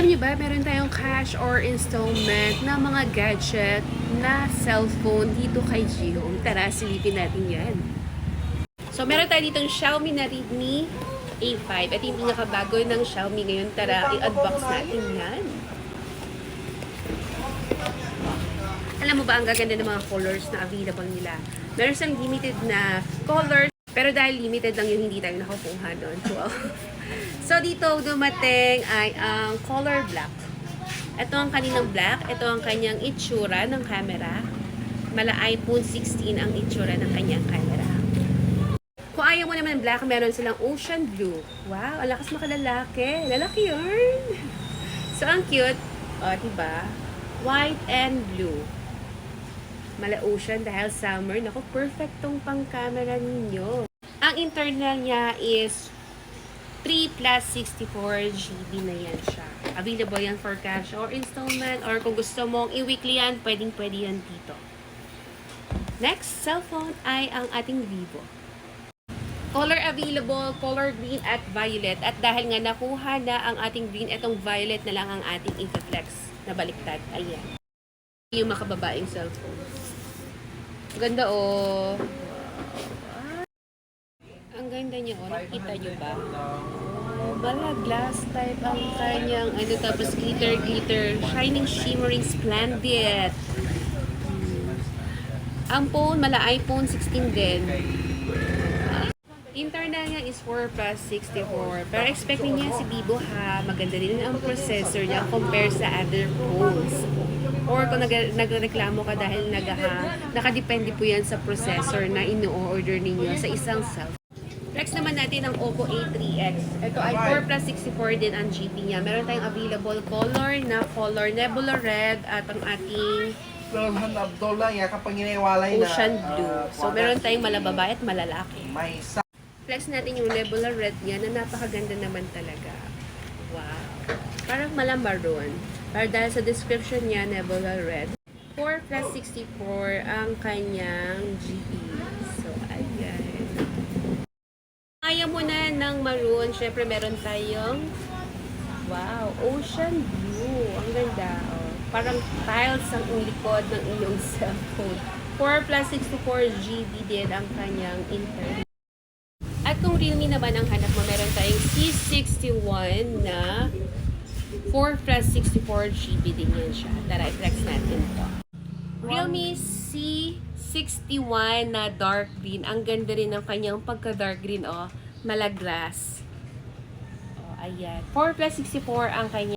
Alam niyo ba, meron tayong cash or installment na mga gadget na cellphone dito kay G-Home. Tara, silipin natin yan. So, meron tayo ditong Xiaomi na Redmi A5. Ito yung pinakabago ng Xiaomi ngayon. Tara, i-unbox natin yan. Alam mo ba, ang gaganda ng mga colors na available nila. Meron siyang limited na colors, pero dahil limited lang yun, hindi tayo nakakuha doon. Wow. So, dito dumating ay ang color black. Ito ang kaninang black. Ito ang kanyang itsura ng camera. Mala iPhone 16 ang itsura ng kanyang camera. Kung ayaw mo naman ng black, meron silang ocean blue. Wow, ang lakas makalalaki. Lalaki yun. So, ang cute. O, diba? White and blue. Mala ocean dahil summer. Naku, perfect tong pang camera ninyo. Ang internal niya is 3 plus 64 GB na yan siya. Available yan for cash or installment, or kung gusto mong i-weekly yan, pwedeng-pwede yan dito. Next cellphone ay ang ating Vivo. Color available, color green at violet. At dahil nga nakuha na ang ating green, itong violet na lang ang ating i-flex na baliktad. Ayan. Yung makababaeng cellphone. Ganda oh. Ang ganda niya oh. Nakita niyo ba? Bala, glass type ang kanyang, tapos glitter, shining, shimmering, splendid. Ang phone, mala iPhone 16 din. Internal niya is 4 plus 64. Pero expecting niya si Vivo ha, maganda din ang processor niya compare sa other phones. Or kung nagreklamo ka dahil nakadepende po yan sa processor na ino-order ninyo sa isang cellphone. Next naman natin ang Oppo A3X. Ito ay 4 plus 64 din ang GB niya. Meron tayong available color na color Nebula Red at ang ating Ocean Blue. So meron tayong malababa at malalaki. Flex natin yung Nebula Red niya na napakaganda naman talaga. Wow. Parang malamaroon. Pero dahil sa description niya, Nebula Red. 4 plus 64 ang kanyang GB. So, ayan. Ayaw mo na ng maroon. Siyempre, meron tayong wow, Ocean Blue. Ang ganda. Oh. Parang tiles ang likod ng iyong cellphone. 4 plus 64 GB din ang kanyang internet. At kung Realme naman ang hanap mo, meron tayong C61 na 4 plus 64 GB din yan siya. Tara, i-flex natin to. Realme C61 na dark green. Ang ganda rin ng kanyang pagka-dark green, oh. Malaglas. Oh, ayan. 4 plus 64 ang kanya.